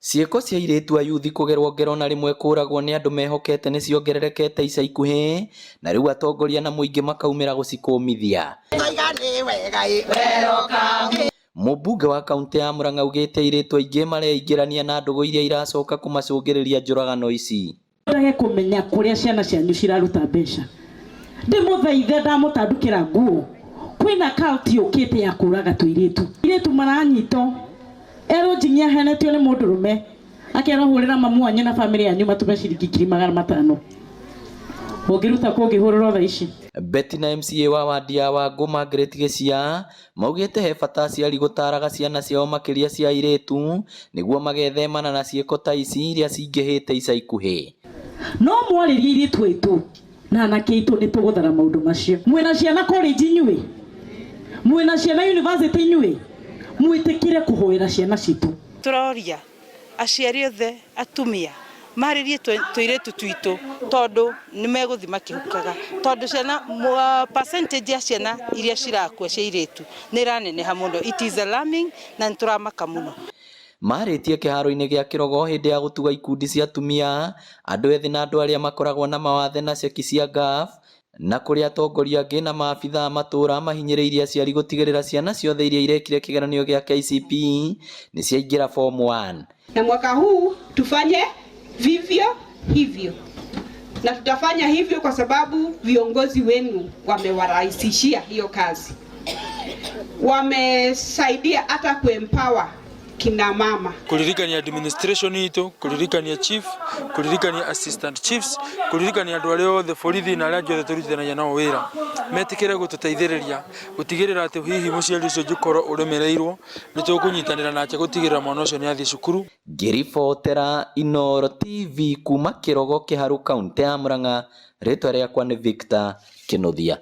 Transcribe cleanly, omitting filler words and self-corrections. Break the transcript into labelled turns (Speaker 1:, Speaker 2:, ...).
Speaker 1: Ciĩko cia airĩtu a yuthi kũgerwo ngero na rĩmwe kũragwo nĩ andũ mehokete nĩ ciongererekete ica ikuhĩ, na rĩu atongoria na mũingĩ makaumĩra gũcikũmithia. Mũmbunge wa kaunti ya Murang'a augĩte airĩtu aingĩ mareingĩrania na ndũgũ iria iracoka kũmacũngĩrĩria njũragano ici.
Speaker 2: Ndage kũmenya kũrĩa ciana cianyu ciraruta mbeca. Ndĩmũthaithe ndamũtandũkĩra nguo. Kwĩna kauti yũkĩte ya kũraga tũirĩtu. Airĩtu maranyitwo. Ero njinya henetio nĩ mũndũrũme. Akerahũrĩra mamu wanyu na famĩlĩ yanyu matume ciringi 500. Ũngĩruta kũ ũngĩhũrĩrwo thaa ici.
Speaker 1: Betty na MCA wa wadi ya Wangũ Margaret Gĩcia maugĩte he bata aciari gũtaraga ciana ciao makĩria cia airĩtu nĩguo magethemana na ciĩko ta ici iria cingĩhĩte ica ikuhĩ.
Speaker 2: No mwarĩrie airĩtu aitũ na anake aitũ nĩ tũgũthara maũndũ macio. Mwĩna ciana college inyuĩ, mwĩna ciana university inyuĩ, mwĩtĩkire kũhoera ciana citũ.
Speaker 3: Tũroria aciari othe atumia marĩrie tũirĩtu twitũ tondũ nĩ megũthi makĩhukaga, tondũ ciana percentage ya ciana iria cirakua cia airĩtu nĩ iraneneha mũno. It is alarming na nĩtũramaka mũno.
Speaker 1: Marĩtie kĩharo-inĩ gĩa Kĩrogo hĩndĩ ya gũtuga ikundi cia atumia, andũ ethĩ na andũ arĩa makoragwo na mawathe na ceki cia GAF, na kũrĩa atongoria angĩ na maabithaa matũra mahinyĩrĩirie aciari gũtigĩrĩra ciana ciothe iria irekire kĩgeranio gĩa KCPE nĩ ciaingĩra form 1.
Speaker 4: Na mwaka huu tufanye vivyo hivyo, na tutafanya hivyo kwa sababu viongozi wenu wamewarahisishia hiyo kazi, wamesaidia hata kuempower kina mama.
Speaker 5: Kuririkania administration ito, kuririkania chief, kuririkania assistant chiefs, kuririkania andũ arĩa othe borithi na arĩa angĩ othe tũrutithanagia nao wĩra metikĩre gũtũteithĩrĩria gũtigĩrĩra atĩ hihi mũciari ũcio ũngĩkorwo ũremereirwo nĩ tũkũnyitanĩra nake gũtigĩrĩra mwana ũcio nĩ athiĩ cukuru.
Speaker 1: Ngĩribotera Inooro TV kuma Kĩrogo Kĩharũ kaunti ya Murang'a, rĩtwa rĩakwa nĩ Victor Kĩnuthia.